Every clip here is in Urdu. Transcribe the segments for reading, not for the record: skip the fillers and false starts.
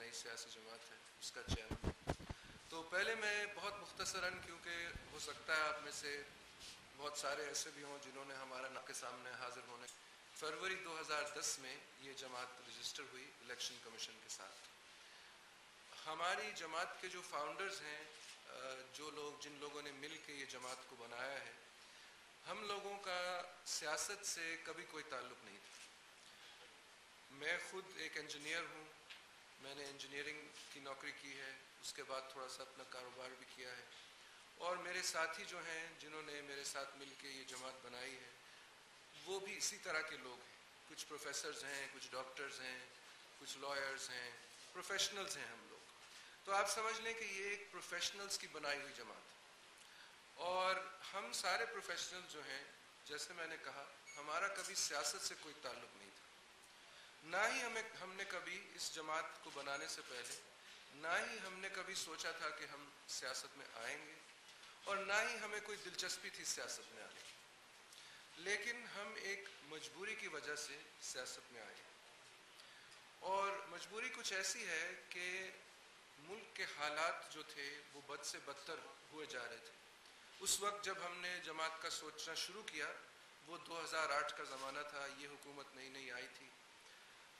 نئی سیاسی جماعت ہے اس کا چیئرمین. تو پہلے میں بہت مختصراً، کیونکہ ہو سکتا ہے آپ میں سے بہت سارے ایسے بھی ہوں جنہوں نے ہمارا نام کے سامنے حاضر ہونے. فروری 2010 میں یہ جماعت رجسٹر ہوئی الیکشن کمیشن کے ساتھ. ہماری جماعت کے جو فاؤنڈرز ہیں، جن لوگوں نے مل کے یہ جماعت کو بنایا ہے، ہم لوگوں کا سیاست سے کبھی کوئی تعلق نہیں تھا. میں خود ایک انجینئر ہوں. میں نے انجینئرنگ کی نوکری کی ہے، اس کے بعد تھوڑا سا اپنا کاروبار بھی کیا ہے. اور میرے ساتھی جو ہیں جنہوں نے میرے ساتھ مل کے یہ جماعت بنائی ہے، وہ بھی اسی طرح کے لوگ ہیں. کچھ پروفیسرز ہیں، کچھ ڈاکٹرز ہیں، کچھ لائرز ہیں، پروفیشنلز ہیں ہم لوگ. تو آپ سمجھ لیں کہ یہ ایک پروفیشنلز کی بنائی ہوئی جماعت ہے. اور ہم سارے پروفیشنل جو ہیں، جیسے میں نے کہا، ہمارا کبھی سیاست سے کوئی تعلق نہیں تھا. نہ ہی ہم نے کبھی اس جماعت کو بنانے سے پہلے، نہ ہی ہم نے کبھی سوچا تھا کہ ہم سیاست میں آئیں گے، اور نہ ہی ہمیں کوئی دلچسپی تھی سیاست میں آنے کی. لیکن ہم ایک مجبوری کی وجہ سے سیاست میں آئے. اور مجبوری کچھ ایسی ہے کہ ملک کے حالات جو تھے وہ بد سے بدتر ہوئے جا رہے تھے. اس وقت جب ہم نے جماعت کا سوچنا شروع کیا، وہ 2008 کا زمانہ تھا. یہ حکومت نئی نئی آئی تھی،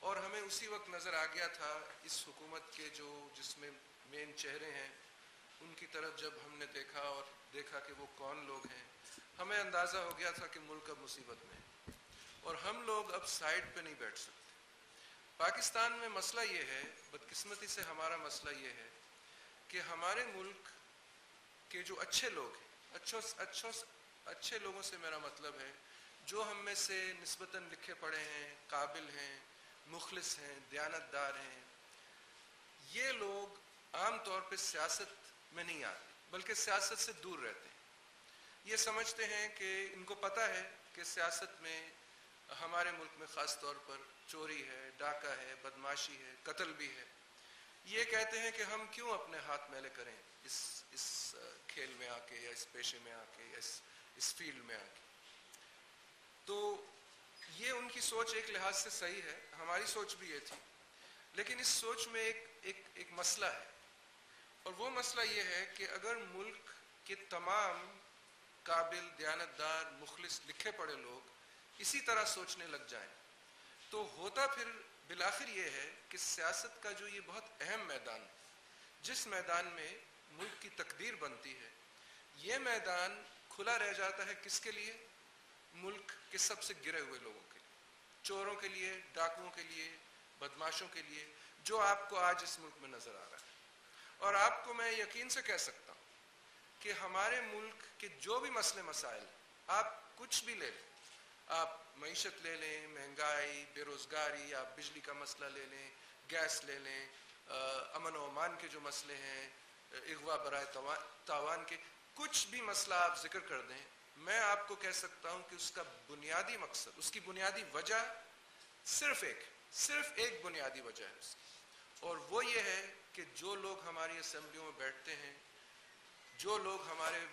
اور ہمیں اسی وقت نظر آ گیا تھا اس حکومت کے جس میں مین چہرے ہیں، ان کی طرف جب ہم نے دیکھا کہ وہ کون لوگ ہیں، ہمیں اندازہ ہو گیا تھا کہ ملک اب مصیبت میں ہے، اور ہم لوگ اب سائیڈ پہ نہیں بیٹھ سکتے. پاکستان میں مسئلہ یہ ہے، بدقسمتی سے ہمارا مسئلہ یہ ہے کہ ہمارے ملک کے جو اچھے لوگ ہیں، اچھے لوگوں سے میرا مطلب ہے جو ہم میں سے نسبتاً لکھے پڑھے ہیں، قابل ہیں، مخلص ہیں، دیانتدار ہیں، یہ لوگ عام طور پہ سیاست میں نہیں آتے، بلکہ سیاست سے دور رہتے ہیں. یہ سمجھتے ہیں کہ ان کو پتہ ہے کہ سیاست میں ہمارے ملک میں خاص طور پر چوری ہے، ڈاکہ ہے، بدماشی ہے، قتل بھی ہے. یہ کہتے ہیں کہ ہم کیوں اپنے ہاتھ میلے کریں اس کھیل میں آ کے، یا اس پیشے میں آ کے، یا اس فیلڈ میں آ کے. تو یہ ان کی سوچ ایک لحاظ سے صحیح ہے، ہماری سوچ بھی یہ تھی. لیکن اس سوچ میں ایک مسئلہ ہے، اور وہ مسئلہ یہ ہے کہ اگر ملک کے تمام قابل، دیانتدار، مخلص، لکھے پڑھے لوگ اسی طرح سوچنے لگ جائیں، تو ہوتا پھر بالآخر یہ ہے کہ سیاست کا جو یہ بہت اہم میدان، جس میدان میں ملک کی تقدیر بنتی ہے، یہ میدان کھلا رہ جاتا ہے کس کے لیے؟ ملک کے سب سے گرے ہوئے لوگوں کے لیے، چوروں کے لیے، ڈاکوؤں کے لیے، بدماشوں کے لیے، جو آپ کو آج اس ملک میں نظر آ رہا ہے. اور آپ کو میں یقین سے کہہ سکتا ہوں کہ ہمارے ملک کے جو بھی مسئلے مسائل، آپ کچھ بھی لے لیں، آپ معیشت لے لیں، مہنگائی، بے روزگاری، آپ بجلی کا مسئلہ لے لیں، گیس لے لیں، امن و امان کے جو مسئلے ہیں، اغوا برائے تاوان کے، کچھ بھی مسئلہ آپ ذکر کر دیں، میں آپ کو کہہ سکتا ہوں کہ اس کا بنیادی مقصد، اس کی بنیادی وجہ صرف ایک بنیادی وجہ ہے اس کی، اور وہ یہ ہے کہ جو لوگ ہماری اسمبلیوں میں بیٹھتے ہیں، جو لوگ ہمارے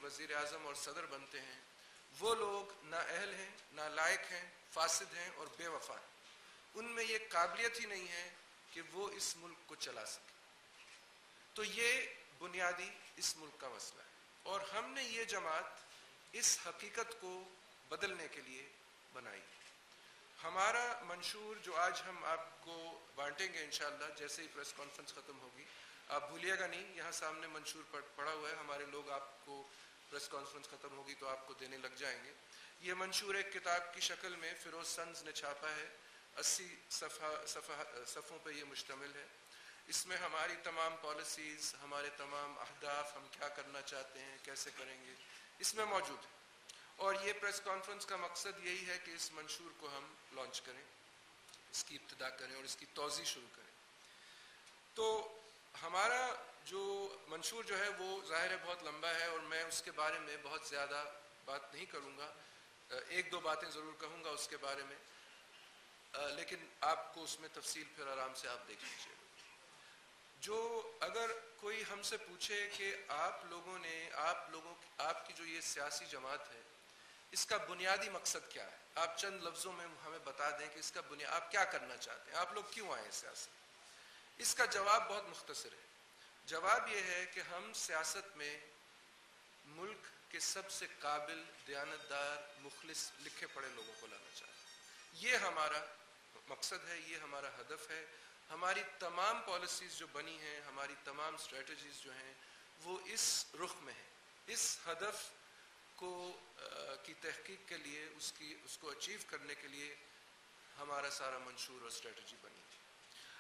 وزیر اعظم اور صدر بنتے ہیں، وہ لوگ نہ اہل ہیں، نہ لائق ہیں، فاسد ہیں اور بے وفا ہیں. ان میں یہ قابلیت ہی نہیں ہے کہ وہ اس ملک کو چلا سکے. تو یہ بنیادی اس ملک کا مسئلہ ہے، اور ہم نے یہ جماعت اس حقیقت کو بدلنے کے لیے بنائی. ہمارا منشور جو آج ہم آپ کو بانٹیں گے انشاءاللہ، جیسے ہی پریس کانفرنس ختم ہوگی، آپ بھولیے گا نہیں، یہاں سامنے منشور پڑا ہوا ہے، ہمارے لوگ آپ کو پریس کانفرنس ختم ہوگی تو آپ کو دینے لگ جائیں گے. یہ منشور ایک کتاب کی شکل میں فیروز سنز نے چھاپا ہے، 80 صفحوں پہ یہ مشتمل ہے. اس میں ہماری تمام پالیسیز، ہمارے تمام اہداف، ہم کیا کرنا چاہتے ہیں، کیسے کریں گے، اس میں موجود ہے. اور یہ پریس کانفرنس کا مقصد یہی ہے کہ اس منشور کو ہم لانچ کریں، اس کی ابتدا کریں اور اس کی توضیح شروع کریں. تو ہمارا جو منشور جو ہے وہ ظاہر ہے بہت لمبا ہے، اور میں اس کے بارے میں بہت زیادہ بات نہیں کروں گا. ایک دو باتیں ضرور کہوں گا اس کے بارے میں، لیکن آپ کو اس میں تفصیل پھر آرام سے آپ دیکھ لیجیے. جو اگر کوئی ہم سے پوچھے کہ آپ کی جو یہ سیاسی جماعت ہے، اس کا بنیادی مقصد کیا ہے، آپ چند لفظوں میں ہمیں بتا دیں کہ اس کا آپ کیا کرنا چاہتے ہیں، آپ لوگ کیوں آئے سیاست. اس کا جواب بہت مختصر ہے. جواب یہ ہے کہ ہم سیاست میں ملک کے سب سے قابل، دیانتدار، مخلص، لکھے پڑھے لوگوں کو لانا چاہتے ہیں. یہ ہمارا مقصد ہے، یہ ہمارا ہدف ہے. ہماری تمام پالیسیز جو بنی ہیں، ہماری تمام اسٹریٹجیز جو ہیں، وہ اس رخ میں ہیں. اس ہدف کو کی تحقیق کے لیے، اس کو اچیو کرنے کے لیے ہمارا سارا منشور اور اسٹریٹجی بنی تھی.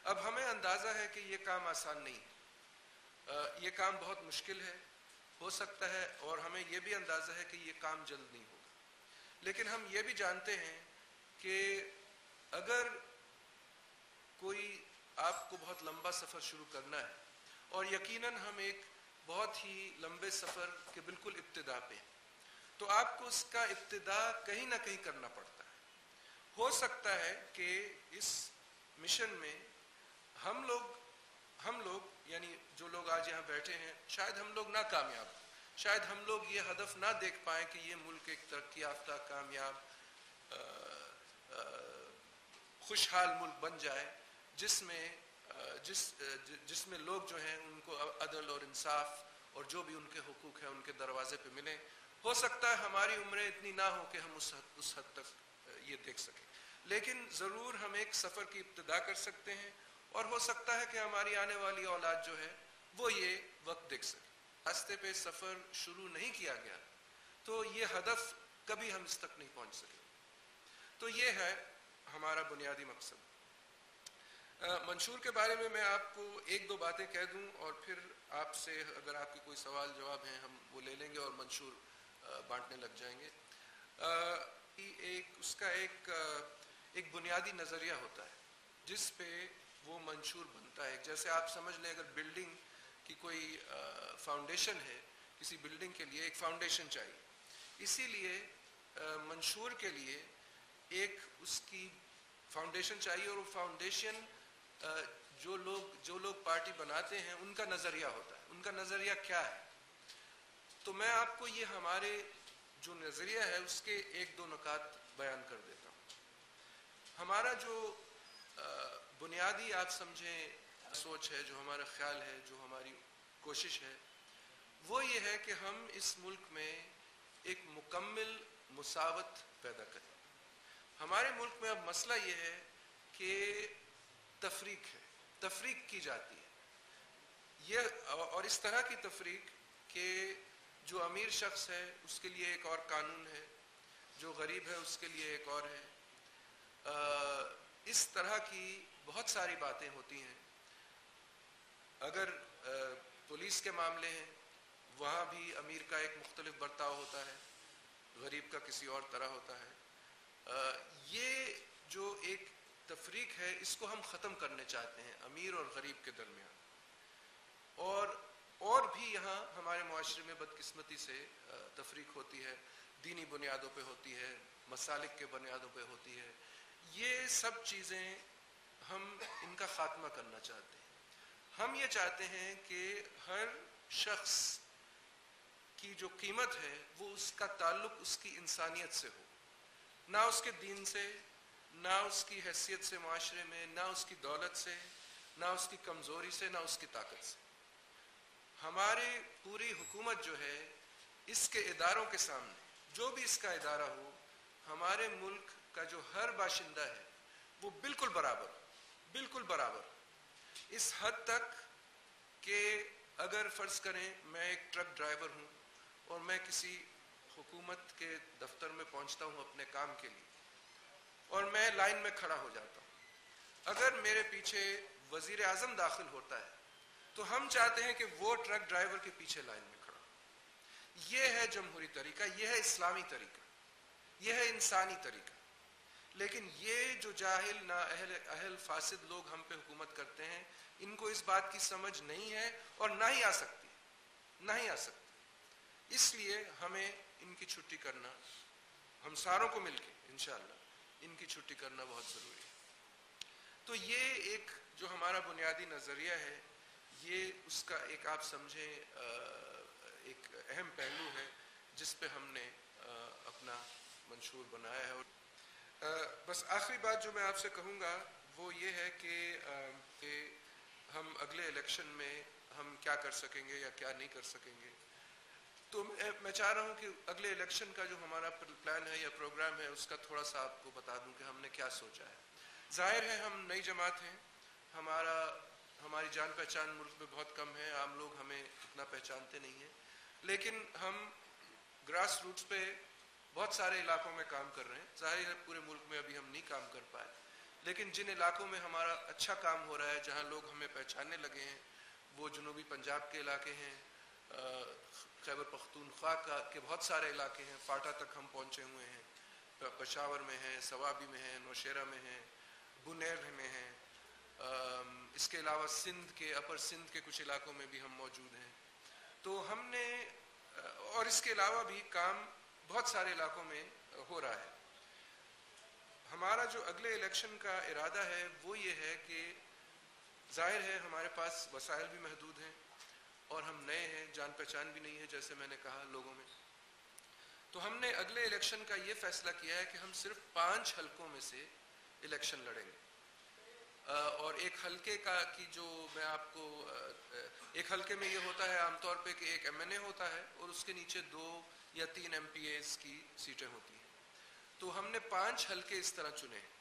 اب ہمیں اندازہ ہے کہ یہ کام آسان نہیں ہے، یہ کام بہت مشکل ہے، ہو سکتا ہے، اور ہمیں یہ بھی اندازہ ہے کہ یہ کام جلد نہیں ہوگا. لیکن ہم یہ بھی جانتے ہیں کہ اگر کوئی آپ کو بہت لمبا سفر شروع کرنا ہے، اور یقیناً ہم ایک بہت ہی لمبے سفر کے بالکل ابتدا پہ ہیں، تو آپ کو اس کا ابتدا کہیں نہ کہیں کرنا پڑتا ہے. ہو سکتا ہے کہ اس مشن میں ہم لوگ یعنی جو لوگ آج یہاں بیٹھے ہیں، شاید ہم لوگ ناکامیاب ہوں، شاید ہم لوگ یہ ہدف نہ دیکھ پائیں کہ یہ ملک ایک ترقی یافتہ، کامیاب، خوشحال ملک بن جائے، جس میں لوگ جو ہیں ان کو عدل اور انصاف اور جو بھی ان کے حقوق ہیں ان کے دروازے پہ ملیں. ہو سکتا ہے ہماری عمریں اتنی نہ ہوں کہ ہم اس حد تک یہ دیکھ سکیں، لیکن ضرور ہم ایک سفر کی ابتدا کر سکتے ہیں، اور ہو سکتا ہے کہ ہماری آنے والی اولاد جو ہے وہ یہ وقت دیکھ سکے. راستے پہ سفر شروع نہیں کیا گیا تو یہ ہدف کبھی ہم اس تک نہیں پہنچ سکے. تو یہ ہے ہمارا بنیادی مقصد. منشور کے بارے میں آپ کو ایک دو باتیں کہہ دوں، اور پھر آپ سے اگر آپ کے کوئی سوال جواب ہیں ہم وہ لے لیں گے اور منشور بانٹنے لگ جائیں گے. اس کا ایک بنیادی نظریہ ہوتا ہے جس پہ وہ منشور بنتا ہے. جیسے آپ سمجھ لیں اگر بلڈنگ کی کوئی فاؤنڈیشن ہے، کسی بلڈنگ کے لیے ایک فاؤنڈیشن چاہیے، اسی لیے منشور کے لیے ایک اس کی فاؤنڈیشن چاہیے، اور وہ فاؤنڈیشن جو لوگ پارٹی بناتے ہیں ان کا نظریہ ہوتا ہے. ان کا نظریہ کیا ہے؟ تو میں آپ کو یہ ہمارے جو نظریہ ہے اس کے ایک دو نکات بیان کر دیتا ہوں. ہمارا جو بنیادی آپ سمجھیں سوچ ہے، جو ہمارا خیال ہے، جو ہماری کوشش ہے، وہ یہ ہے کہ ہم اس ملک میں ایک مکمل مساوت پیدا کریں. ہمارے ملک میں اب مسئلہ یہ ہے کہ تفریق کی جاتی ہے، اور اس طرح کی تفریق کہ جو امیر شخص ہے اس کے لیے ایک اور قانون ہے، جو غریب ہے اس کے لیے ایک اور ہے. اس طرح کی بہت ساری باتیں ہوتی ہیں. اگر پولیس کے معاملے ہیں، وہاں بھی امیر کا ایک مختلف برتاؤ ہوتا ہے، غریب کا کسی اور طرح ہوتا ہے. یہ جو ایک تفریق ہے اس کو ہم ختم کرنے چاہتے ہیں امیر اور غریب کے درمیان. اور بھی یہاں ہمارے معاشرے میں بدقسمتی سے تفریق ہوتی ہے، دینی بنیادوں پہ ہوتی ہے، مسالک کے بنیادوں پہ ہوتی ہے. یہ سب چیزیں ہم ان کا خاتمہ کرنا چاہتے ہیں. ہم یہ چاہتے ہیں کہ ہر شخص کی جو قیمت ہے وہ اس کا تعلق اس کی انسانیت سے ہو، نہ اس کے دین سے، نہ اس کی حیثیت سے معاشرے میں، نہ اس کی دولت سے، نہ اس کی کمزوری سے، نہ اس کی طاقت سے. ہماری پوری حکومت جو ہے اس کے اداروں کے سامنے، جو بھی اس کا ادارہ ہو، ہمارے ملک کا جو ہر باشندہ ہے وہ بالکل برابر اس حد تک کہ اگر فرض کریں میں ایک ٹرک ڈرائیور ہوں اور میں کسی حکومت کے دفتر میں پہنچتا ہوں اپنے کام کے لیے، اور میں لائن میں کھڑا ہو جاتا ہوں. اگر میرے پیچھے وزیر اعظم داخل ہوتا ہے تو ہم چاہتے ہیں کہ وہ ٹرک ڈرائیور کے پیچھے لائن میں کھڑا ہو. یہ ہے جمہوری طریقہ، یہ ہے اسلامی طریقہ، یہ ہے انسانی طریقہ. لیکن یہ جو جاہل نااہل فاسد لوگ ہم پہ حکومت کرتے ہیں، ان کو اس بات کی سمجھ نہیں ہے اور نہ ہی آ سکتی. اس لیے ہمیں ان کی چھٹی کرنا، ہم ساروں کو مل کے انشاءاللہ ان کی چھٹی کرنا بہت ضروری ہے. تو یہ ایک جو ہمارا بنیادی نظریہ ہے، یہ اس کا ایک آپ سمجھیں ایک اہم پہلو ہے جس پہ ہم نے اپنا منشور بنایا ہے. بس آخری بات جو میں آپ سے کہوں گا وہ یہ ہے کہ ہم اگلے الیکشن میں ہم کیا کر سکیں گے یا کیا نہیں کر سکیں گے. تو میں چاہ رہا ہوں کہ اگلے الیکشن کا جو ہمارا پلان ہے یا پروگرام ہے اس کا تھوڑا سا آپ کو بتا دوں کہ ہم نے کیا سوچا ہے. ظاہر ہے ہم نئی جماعت ہیں, ہماری جان پہچان ملک میں بہت کم ہے, عام لوگ ہمیں اتنا پہچانتے نہیں ہیں, لیکن ہم گراس روٹس پہ بہت سارے علاقوں میں کام کر رہے ہیں. ظاہر ہے پورے ملک میں ابھی ہم نہیں کام کر پائے, لیکن جن علاقوں میں ہمارا اچھا کام ہو رہا ہے, جہاں لوگ ہمیں پہچاننے لگے ہیں, وہ جنوبی پنجاب کے علاقے ہیں, خیبر پختونخوا کے بہت سارے علاقے ہیں, فاٹا تک ہم پہنچے ہوئے ہیں, پشاور میں ہیں, سوابی میں ہیں, نوشیرہ میں ہیں, بنیر میں ہیں, اس کے علاوہ سندھ کے اپر سندھ کے کچھ علاقوں میں بھی ہم موجود ہیں. تو ہم نے اور اس کے علاوہ بھی کام بہت سارے علاقوں میں ہو رہا ہے. ہمارا جو اگلے الیکشن کا ارادہ ہے وہ یہ ہے کہ ظاہر ہے ہمارے پاس وسائل بھی محدود ہیں اور ہم نئے ہیں, جان پہچان بھی نہیں ہے جیسے میں نے کہا لوگوں میں. تو ہم نے اگلے الیکشن کا یہ فیصلہ کیا ہے کہ ہم صرف 5 حلقوں میں سے الیکشن لڑیں گے, اور ایک حلقے کی جو میں آپ کو ایک حلقے میں یہ ہوتا ہے عام طور پہ کہ ایک MNA ہوتا ہے اور اس کے نیچے 2 یا 3 MPAs کی سیٹیں ہوتی ہیں. تو ہم نے 5 حلقے اس طرح چنے ہیں,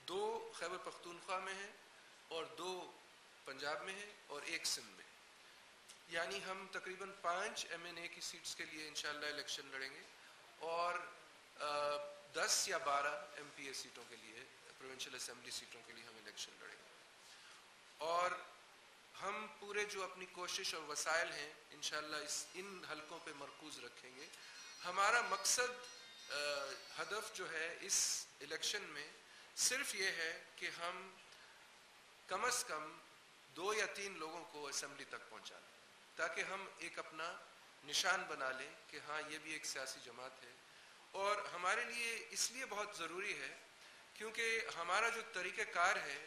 2 خیبر پختونخوا میں ہیں اور 2 پنجاب میں ہیں اور 1 سندھ میں. یعنی ہم تقریباً 5 MNA کی سیٹس کے لیے انشاءاللہ الیکشن لڑیں گے اور 10 یا 12 MPA سیٹوں کے لیے, پروونشل اسمبلی سیٹوں کے لیے ہم الیکشن لڑیں گے. اور ہم پورے جو اپنی کوشش اور وسائل ہیں انشاءاللہ ان حلقوں پہ مرکوز رکھیں گے. ہمارا مقصد ہدف جو ہے اس الیکشن میں صرف یہ ہے کہ ہم کم از کم 2 یا 3 لوگوں کو اسمبلی تک پہنچا دیں, تاکہ ہم ایک اپنا نشان بنا لیں کہ ہاں یہ بھی ایک سیاسی جماعت ہے. اور ہمارے لیے اس لیے بہت ضروری ہے کیونکہ ہمارا جو طریقہ کار ہے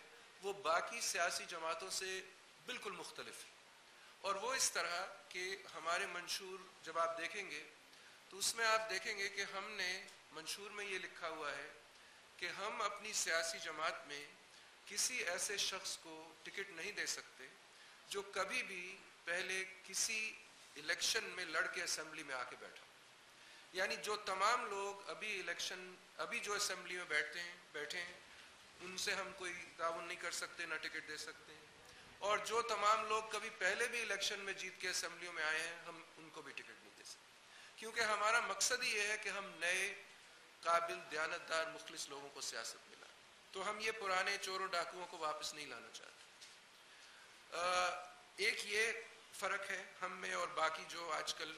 وہ باقی سیاسی جماعتوں سے بالکل مختلف ہے. اور وہ اس طرح کہ ہمارے منشور جب آپ دیکھیں گے تو اس میں آپ دیکھیں گے کہ ہم نے منشور میں یہ لکھا ہوا ہے کہ ہم اپنی سیاسی جماعت میں کسی ایسے شخص کو ٹکٹ نہیں دے سکتے جو کبھی بھی پہلے کسی الیکشن میں لڑ کے اسمبلی میں آ کے بیٹھا. یعنی جو تمام لوگ ابھی جو اسمبلی میں بیٹھے ہیں ان سے ہم کوئی تعاون نہیں کر سکتے, نہ ٹکٹ دے سکتے ہیں. اور جو تمام لوگ کبھی پہلے بھی الیکشن میں جیت کے اسمبلیوں میں آئے ہیں ہم ان کو بھی ٹکٹ نہیں دے سکتے, کیونکہ ہمارا مقصد ہی یہ ہے کہ ہم نئے قابل دیانتدار مخلص لوگوں کو سیاست میں لائیں. تو ہم یہ پرانے چوروں ڈاکوؤں کو واپس نہیں لانا چاہتے. ایک یہ فرق ہے ہم میں اور باقی جو آج کل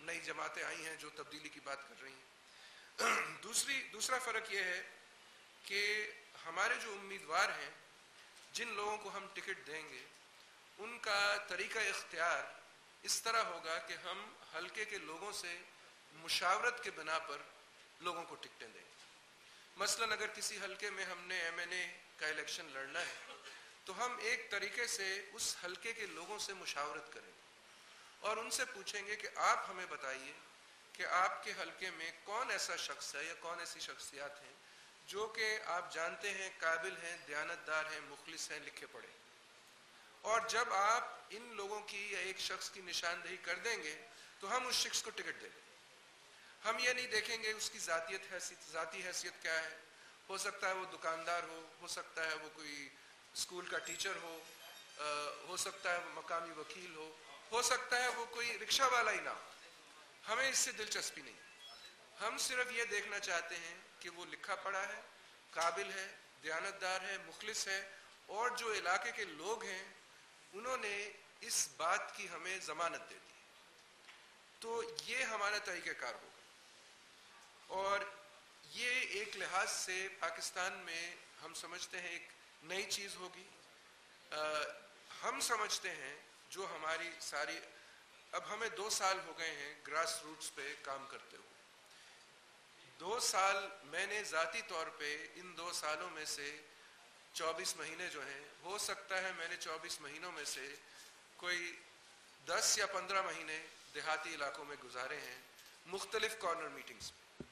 نئی جماعتیں آئی ہیں جو تبدیلی کی بات کر رہی ہیں. دوسرا فرق یہ ہے کہ ہمارے جو امیدوار ہیں, جن لوگوں کو ہم ٹکٹ دیں گے, ان کا طریقہ اختیار اس طرح ہوگا کہ ہم حلقے کے لوگوں سے مشاورت کے بنا پر لوگوں کو ٹکٹیں دیں. مثلا اگر کسی حلقے میں ہم نے MNA کا الیکشن لڑنا ہے تو ہم ایک طریقے سے اس حلقے کے لوگوں سے مشاورت کریں گے اور ان سے پوچھیں گے کہ آپ ہمیں بتائیے کہ آپ کے حلقے میں کون ایسا شخص ہے یا کون ایسی شخصیات ہیں جو کہ آپ جانتے ہیں قابل ہیں, دیانتدار ہیں, مخلص ہیں, لکھے پڑھے. اور جب آپ ان لوگوں کی یا ایک شخص کی نشاندہی کر دیں گے تو ہم اس شخص کو ٹکٹ دیں گے. ہم یہ نہیں دیکھیں گے اس کی ذاتی حیثیت کیا ہے. ہو سکتا ہے وہ دکاندار ہو سکتا ہے وہ کوئی اسکول کا ٹیچر ہو سکتا ہے وہ مقامی وکیل ہو سکتا ہے وہ کوئی رکشہ والا ہی نہ ہو. ہمیں اس سے دلچسپی نہیں. ہم صرف یہ دیکھنا چاہتے ہیں کہ وہ لکھا پڑھا ہے, قابل ہے, دیانتدار ہے, مخلص ہے, اور جو علاقے کے لوگ ہیں انہوں نے اس بات کی ہمیں ضمانت دے دی. تو یہ ہمارا طریقہ کار ہوگا اور یہ ایک لحاظ سے پاکستان میں ہم سمجھتے ہیں ایک نئی چیز ہوگی. ہم سمجھتے ہیں جو ہماری ساری اب ہمیں 2 سال ہو گئے ہیں گراس روٹس پہ کام کرتے ہوئے. 2 سال میں نے ذاتی طور پہ ان 2 سالوں میں سے 24 مہینے جو ہیں, ہو سکتا ہے میں نے 24 مہینوں میں سے کوئی 10 یا 15 مہینے دیہاتی علاقوں میں گزارے ہیں مختلف کارنر میٹنگز میں.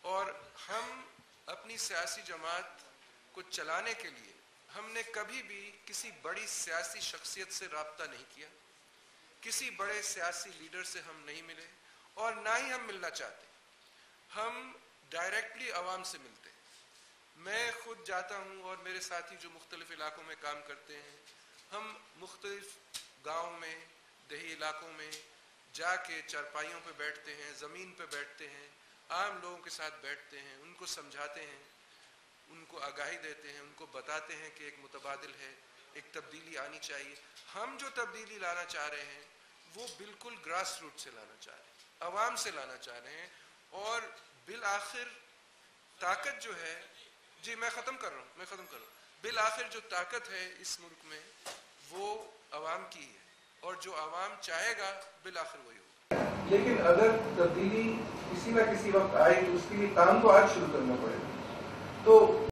اور ہم اپنی سیاسی جماعت کو چلانے کے لیے ہم نے کبھی بھی کسی بڑی سیاسی شخصیت سے رابطہ نہیں کیا، کسی بڑے سیاسی لیڈر سے ہم نہیں ملے اور نہ ہی ہم ملنا چاہتے. ہم ڈائریکٹلی عوام سے ملتے ہیں. میں خود جاتا ہوں اور میرے ساتھی جو مختلف علاقوں میں کام کرتے ہیں، ہم مختلف گاؤں میں، دیہی علاقوں میں جا کے چارپائیوں پہ بیٹھتے ہیں، زمین پہ بیٹھتے ہیں، عام لوگوں کے ساتھ بیٹھتے ہیں، ان کو سمجھاتے ہیں، ان کو آگاہی دیتے ہیں، ان کو بتاتے ہیں کہ ایک متبادل ہے، ایک تبدیلی آنی چاہیے. ہم جو تبدیلی لانا چاہ رہے ہیں وہ بالکل گراس روٹ سے لانا چاہ رہے ہیں، عوام سے لانا چاہ رہے ہیں. اور بالآخر طاقت جو ہے، جی میں ختم کر رہا ہوں، بالآخر جو طاقت ہے اس ملک میں وہ عوام کی ہے، اور جو عوام چاہے گا بالآخر وہی ہوگا. لیکن اگر تبدیلی کسی نہ کسی وقت آئے تو اس کے لیے کام تو آج شروع کرنا پڑے گا. تو